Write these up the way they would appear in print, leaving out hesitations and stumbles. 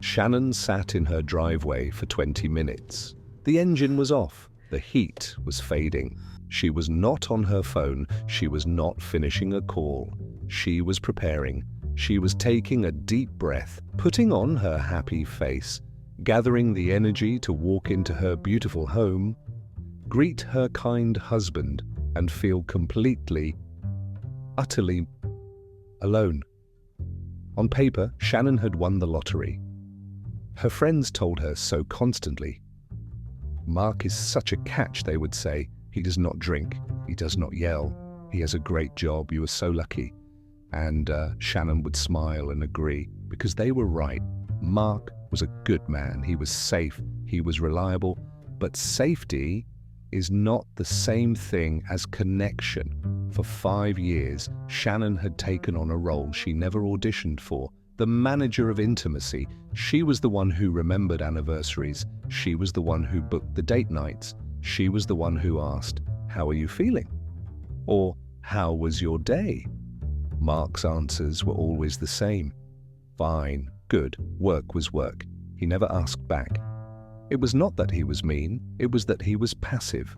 Shannon sat in her driveway for 20 minutes. The engine was off. The heat was fading. She was not on her phone. She was not finishing a call. She was preparing. She was taking a deep breath, putting on her happy face, gathering the energy to walk into her beautiful home, greet her kind husband, and feel completely, utterly alone. On paper, Shannon had won the lottery. Her friends told her so constantly. Mark is such a catch, they would say. He does not drink. He does not yell. He has a great job. You are so lucky. And Shannon would smile and agree, because they were right. Mark was a good man. He was safe. He was reliable. But safety is not the same thing as connection. For 5 years, Shannon had taken on a role she never auditioned for. The manager of intimacy. She was the one who remembered anniversaries. She was the one who booked the date nights. She was the one who asked, "How are you feeling?" Or, "How was your day?" Mark's answers were always the same. Fine, good, work was work. He never asked back. It was not that he was mean, it was that he was passive.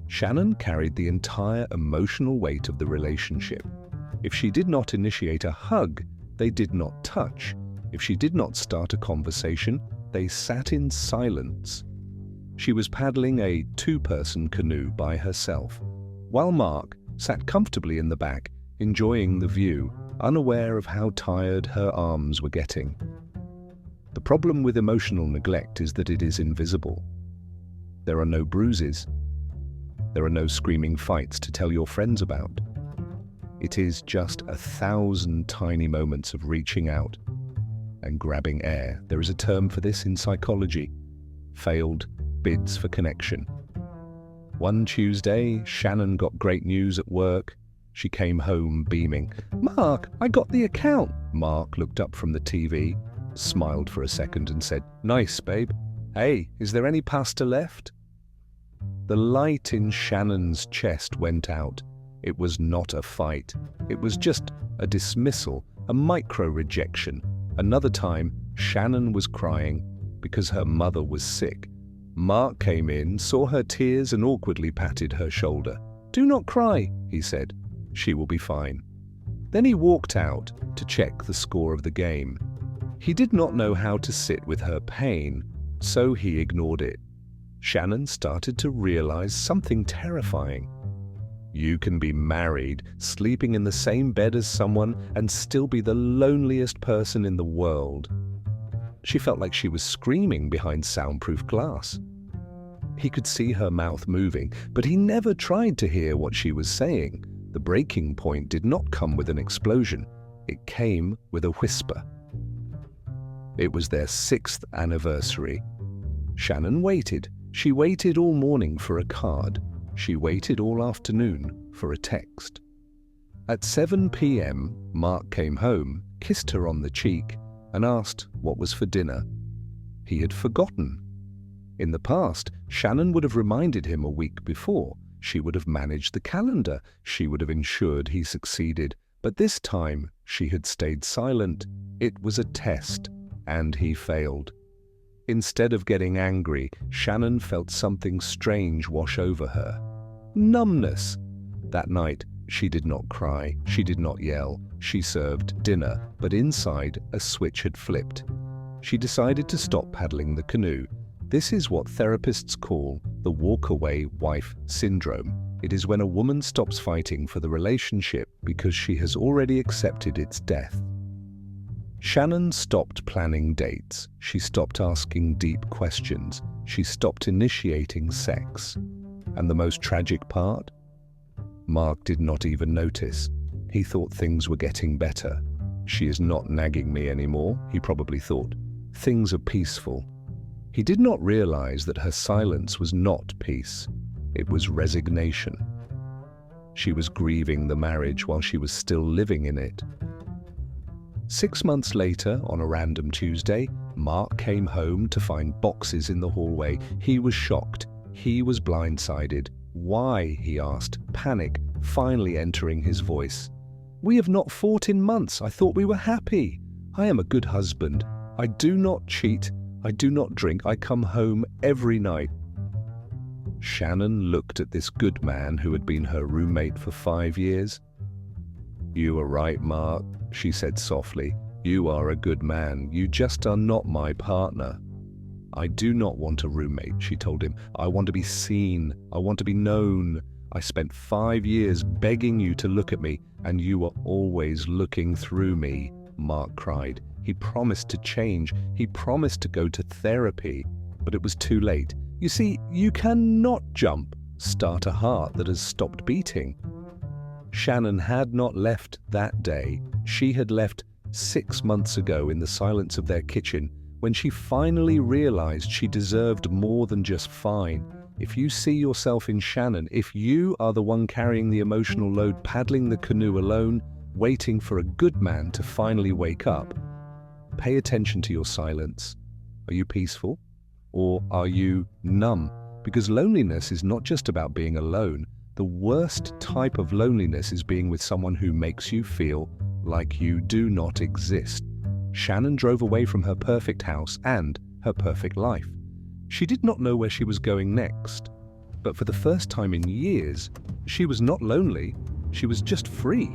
Shannon carried the entire emotional weight of the relationship. If she did not initiate a hug, they did not touch. If she did not start a conversation, they sat in silence. She was paddling a 2-person canoe by herself, while Mark sat comfortably in the back, enjoying the view, unaware of how tired her arms were getting. The problem with emotional neglect is that it is invisible. There are no bruises. There are no screaming fights to tell your friends about. It is just 1,000 tiny moments of reaching out and grabbing air. There is a term for this in psychology: failed bids for connection. One Tuesday, Shannon got great news at work. She came home beaming. "Mark, I got the account." Mark looked up from the TV, smiled for a second and said, "Nice, babe. Hey, is there any pasta left?" The light in Shannon's chest went out. It was not a fight. It was just a dismissal, a micro-rejection. Another time, Shannon was crying because her mother was sick. Mark came in, saw her tears and awkwardly patted her shoulder. "Do not cry," he said. "She will be fine." Then he walked out to check the score of the game. He did not know how to sit with her pain, so he ignored it. Shannon started to realize something terrifying. You can be married, sleeping in the same bed as someone, and still be the loneliest person in the world. She felt like she was screaming behind soundproof glass. He could see her mouth moving, but he never tried to hear what she was saying. The breaking point did not come with an explosion. It came with a whisper. It was their 6th anniversary. Shannon waited. She waited all morning for a card. She waited all afternoon for a text. At 7 p.m., Mark came home, kissed her on the cheek, and asked what was for dinner. He had forgotten. In the past, Shannon would have reminded him a week before. She would have managed the calendar. She would have ensured he succeeded. But this time, she had stayed silent. It was a test, and he failed. Instead of getting angry, Shannon felt something strange wash over her. Numbness. That night, she did not cry. She did not yell. She served dinner, but inside, a switch had flipped. She decided to stop paddling the canoe. This is what therapists call the Walkaway wife syndrome. It is when a woman stops fighting for the relationship because she has already accepted its death. Shannon stopped planning dates. She stopped asking deep questions. She stopped initiating sex. And the most tragic part? Mark did not even notice. He thought things were getting better. She is not nagging me anymore, he probably thought. Things are peaceful. He did not realize that her silence was not peace. It was resignation. She was grieving the marriage while she was still living in it. 6 months later, on a random Tuesday, Mark came home to find boxes in the hallway. He was shocked. He was blindsided. "Why?" he asked, panic finally entering his voice. "We have not fought in months. I thought we were happy. I am a good husband. I do not cheat. I do not drink. I come home every night. Shannon looked at this good man who had been her roommate for 5 years. You are right, Mark, she said softly. You are a good man. You just are not my partner. I do not want a roommate, she told him. I want to be seen. I want to be known. I spent 5 years begging you to look at me, and you were always looking through me, Mark cried. He promised to change. He promised to go to therapy, but it was too late. You see, you cannot start a heart that has stopped beating. Shannon had not left that day. She had left 6 months ago in the silence of their kitchen, when she finally realized she deserved more than just fine. If you see yourself in Shannon, if you are the one carrying the emotional load, paddling the canoe alone, waiting for a good man to finally wake up, pay attention to your silence. Are you peaceful? Or are you numb? Because loneliness is not just about being alone. The worst type of loneliness is being with someone who makes you feel like you do not exist. Shannon drove away from her perfect house and her perfect life. She did not know where she was going next, but for the first time in years, she was not lonely. She was just free.